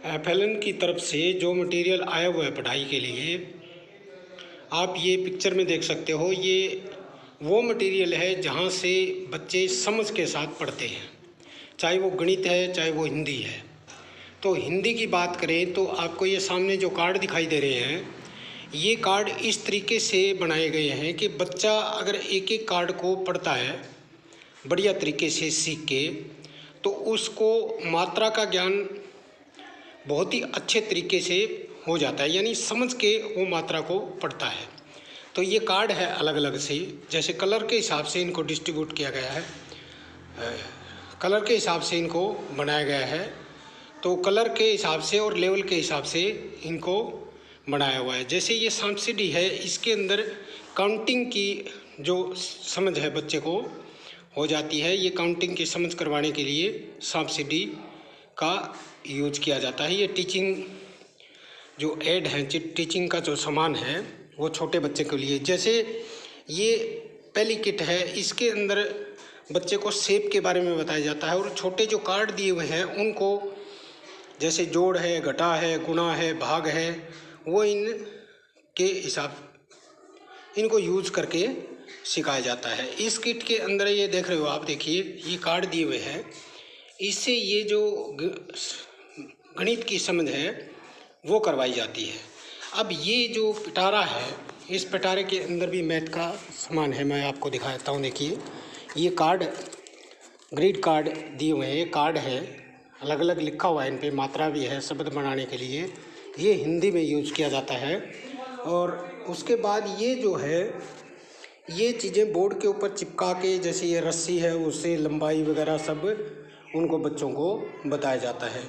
FLN की तरफ से जो मटेरियल आया हुआ है पढ़ाई के लिए, आप ये पिक्चर में देख सकते हो। ये वो मटेरियल है जहाँ से बच्चे समझ के साथ पढ़ते हैं, चाहे वो गणित है चाहे वो हिंदी है। तो हिंदी की बात करें तो आपको ये सामने जो कार्ड दिखाई दे रहे हैं, ये कार्ड इस तरीके से बनाए गए हैं कि बच्चा अगर एक एक कार्ड को पढ़ता है बढ़िया तरीके से सीख के, तो उसको मात्रा का ज्ञान बहुत ही अच्छे तरीके से हो जाता है, यानी समझ के वो मात्रा को पढ़ता है। तो ये कार्ड है अलग अलग से, जैसे कलर के हिसाब से इनको डिस्ट्रीब्यूट किया गया है, कलर के हिसाब से इनको बनाया गया है। तो कलर के हिसाब से और लेवल के हिसाब से इनको बनाया हुआ है। जैसे ये सांप-सीढ़ी है, इसके अंदर काउंटिंग की जो समझ है बच्चे को हो जाती है। ये काउंटिंग की समझ करवाने के लिए सांप-सीढ़ी का यूज किया जाता है। ये टीचिंग जो एड है, टीचिंग का जो सामान है वो छोटे बच्चे के लिए। जैसे ये पहली किट है, इसके अंदर बच्चे को शेप के बारे में बताया जाता है और छोटे जो कार्ड दिए हुए हैं उनको, जैसे जोड़ है, घटा है, गुणा है, भाग है, वो इन के हिसाब इनको यूज करके सिखाया जाता है। इस किट के अंदर ये देख रहे हो आप, देखिए ये कार्ड दिए हुए हैं, इससे ये जो गणित की समझ है वो करवाई जाती है। अब ये जो पिटारा है, इस पिटारे के अंदर भी मैथ का सामान है, मैं आपको दिखाता हूँ। देखिए ये कार्ड, ग्रिड कार्ड दिए हुए हैं, ये कार्ड है, अलग अलग लिखा हुआ है, इन पे मात्रा भी है शब्द बनाने के लिए। ये हिंदी में यूज किया जाता है। और उसके बाद ये जो है, ये चीज़ें बोर्ड के ऊपर चिपका के, जैसे ये रस्सी है उससे लंबाई वगैरह सब उनको बच्चों को बताया जाता है।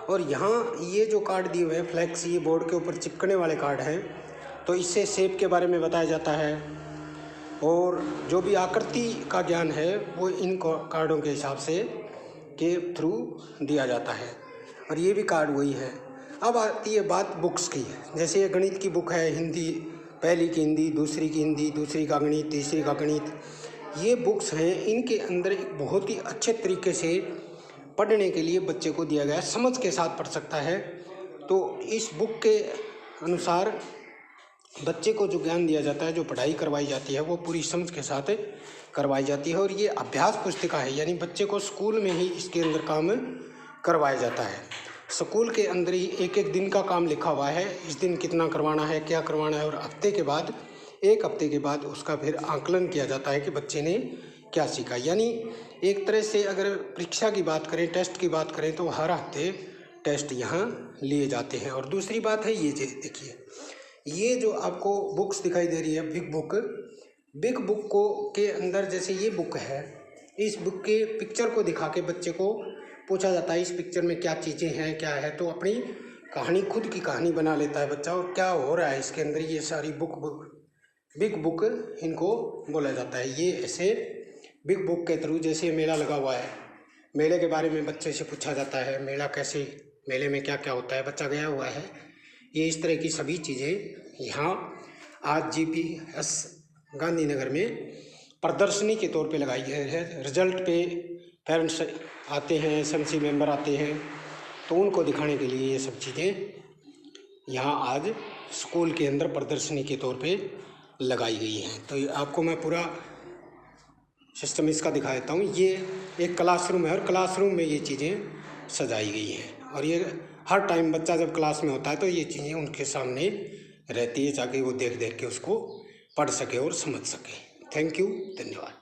और यहाँ ये जो कार्ड दिए हुए हैं फ्लैक्स, ये बोर्ड के ऊपर चिपकने वाले कार्ड हैं, तो इससे शेप के बारे में बताया जाता है। और जो भी आकृति का ज्ञान है वो इन कार्डों के हिसाब से के थ्रू दिया जाता है। और ये भी कार्ड वही है। अब आती है बात बुक्स की। जैसे ये गणित की बुक है, हिंदी पहली की हिंदी, दूसरी की हिंदी, दूसरी का गणित, तीसरी का गणित, ये बुक्स हैं। इनके अंदर एक बहुत ही अच्छे तरीके से पढ़ने के लिए बच्चे को दिया गया है, समझ के साथ पढ़ सकता है। तो इस बुक के अनुसार बच्चे को जो ज्ञान दिया जाता है, जो पढ़ाई करवाई जाती है, वो पूरी समझ के साथ करवाई जाती है। और ये अभ्यास पुस्तिका है, यानी बच्चे को स्कूल में ही इसके अंदर काम करवाया जाता है। स्कूल के अंदर ही एक एक दिन का काम लिखा हुआ है, इस दिन कितना करवाना है, क्या करवाना है। और हफ्ते के बाद, एक हफ्ते के बाद उसका फिर आकलन किया जाता है कि बच्चे ने क्या सीखा। यानी एक तरह से अगर परीक्षा की बात करें, टेस्ट की बात करें, तो हर हफ्ते टेस्ट यहाँ लिए जाते हैं। और दूसरी बात है, ये देखिए, ये जो आपको बुक्स दिखाई दे रही है, बिग बुक को के अंदर जैसे ये बुक है, इस बुक के पिक्चर को दिखा के बच्चे को पूछा जाता है इस पिक्चर में क्या चीज़ें हैं, क्या है। तो अपनी कहानी, खुद की कहानी बना लेता है बच्चा, और क्या हो रहा है इसके अंदर, ये सारी बिग बुक इनको बोला जाता है। ये ऐसे बिग बुक के थ्रू, जैसे मेला लगा हुआ है, मेले के बारे में बच्चे से पूछा जाता है, मेला कैसे, मेले में क्या क्या होता है, बच्चा गया हुआ है। ये इस तरह की सभी चीज़ें यहाँ आज GPS गांधीनगर में प्रदर्शनी के तौर पे लगाई गई है। रिजल्ट पे पेरेंट्स आते हैं, SMC मेंबर आते हैं, तो उनको दिखाने के लिए ये सब चीज़ें यहाँ आज स्कूल के अंदर प्रदर्शनी के तौर पे लगाई गई हैं। तो आपको मैं पूरा सिस्टम इसका दिखा देता हूँ। ये एक क्लासरूम है और क्लासरूम में ये चीज़ें सजाई गई हैं। और ये हर टाइम बच्चा जब क्लास में होता है तो ये चीज़ें उनके सामने रहती है, ताकि वो देख देख के उसको पढ़ सके और समझ सके। थैंक यू, धन्यवाद।